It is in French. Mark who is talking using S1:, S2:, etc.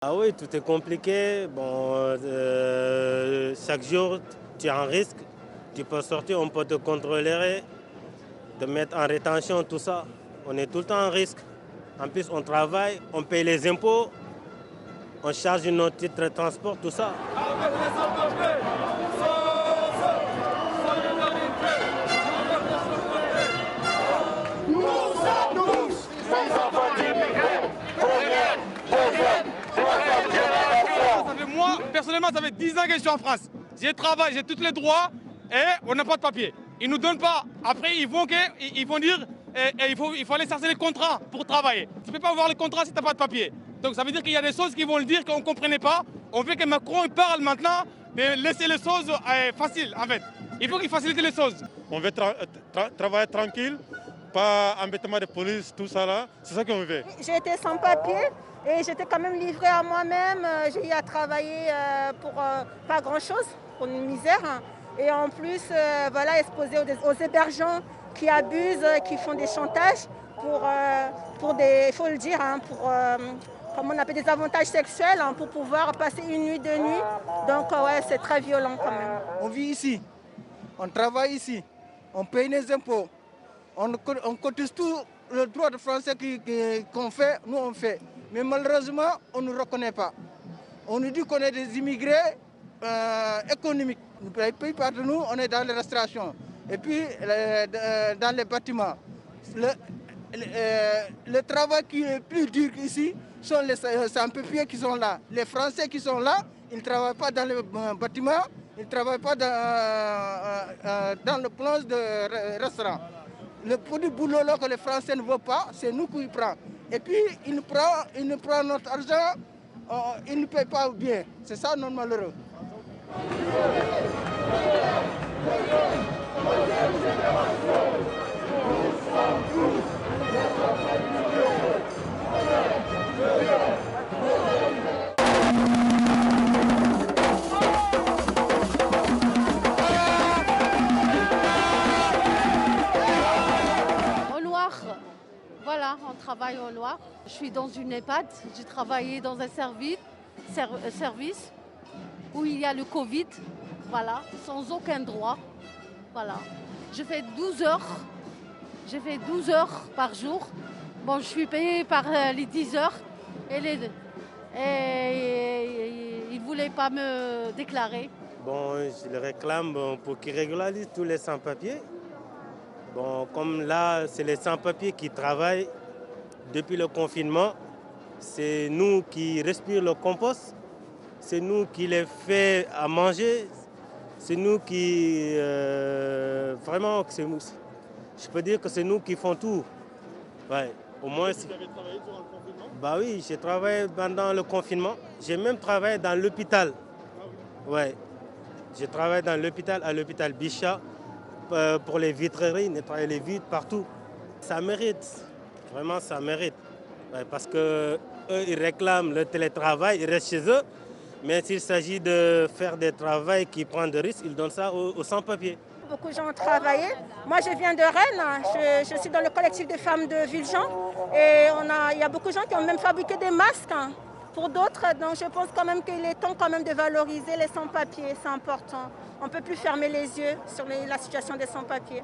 S1: Ah oui, tout est compliqué. Bon, chaque jour, tu as un risque. Tu peux sortir, on peut te contrôler, te mettre en rétention, tout ça. On est tout le temps en risque. En plus, on travaille, on paye les impôts, on charge nos titres de transport, tout ça.
S2: Moi, personnellement, ça fait 10 ans que je suis en France. J'ai travaillé, j'ai tous les droits et on n'a pas de papier. Ils ne nous donnent pas. Après, ils vont dire il faut aller chercher les contrats pour travailler. Tu ne peux pas avoir les contrats si tu n'as pas de papier. Donc ça veut dire qu'il y a des choses qui vont le dire qu'on ne comprenait pas. On veut que Macron parle maintenant de laisser les choses faciles en fait. Il faut qu'il facilite les choses.
S3: On veut travailler tranquille, pas embêtement de police, tout ça là. C'est ça qu'on veut.
S4: J'ai été sans papier et j'étais quand même livrée à moi-même. J'ai eu à travailler pour pas grand-chose, pour une misère. Et en plus, voilà, exposée aux hébergeants qui abusent, qui font des chantages pour des, il faut le dire, comme on appelle des avantages sexuels, pour pouvoir passer une nuit, 2 nuits. Donc ouais, c'est très violent quand même.
S5: On vit ici, on travaille ici, on paye les impôts, on cotise tout le droit de français qu'on fait, nous on fait. Mais malheureusement, on ne nous reconnaît pas. On nous dit qu'on est des immigrés économiques. Les pays par de nous, on est dans les restaurations. Et puis dans les bâtiments. Le travail qui est plus dur qu'ici sont les sans-papiers qui sont là. Les Français qui sont là, ils ne travaillent pas dans les bâtiments, ils ne travaillent pas dans le plan de restaurant. Le produit boulot là que les Français ne veulent pas, c'est nous qui prenons. Et puis, ils nous prennent notre argent, ils ne payent pas bien. C'est ça, non malheureux.
S6: Voilà, on travaille au Loir. Je suis dans une EHPAD, j'ai travaillé dans un service où il y a le Covid, voilà, sans aucun droit. Voilà. Je fais 12 heures. J'ai fait 12 heures par jour. Bon, je suis payée par les 10 heures et ils ne voulaient pas me déclarer.
S1: Bon, je le réclame pour qu'ils régularisent tous les sans-papiers. Bon, comme là, c'est les sans-papiers qui travaillent depuis le confinement. C'est nous qui respirons le compost. C'est nous qui les fait à manger. C'est nous qui... vraiment, je peux dire que c'est nous qui font tout. Ouais, au moins...
S3: Vous avez travaillé durant le confinement?
S1: Bah oui, j'ai travaillé pendant le confinement. J'ai même travaillé dans l'hôpital.
S3: Ah oui.
S1: Ouais. J'ai travaillé dans l'hôpital, à l'hôpital Bichat, pour les vitreries, nettoyer les vitres partout. Ça mérite, vraiment ça mérite. Ouais, parce qu'eux, ils réclament le télétravail, ils restent chez eux. Mais s'il s'agit de faire des travaux qui prennent des risques, ils donnent ça aux sans-papiers.
S4: Beaucoup de gens ont travaillé. Moi, je viens de Rennes. Je suis dans le collectif des femmes de Villejean. Et il y a beaucoup de gens qui ont même fabriqué des masques pour d'autres. Donc, je pense quand même qu'il est temps quand même de valoriser les sans-papiers. C'est important. On ne peut plus fermer les yeux sur la situation des sans-papiers.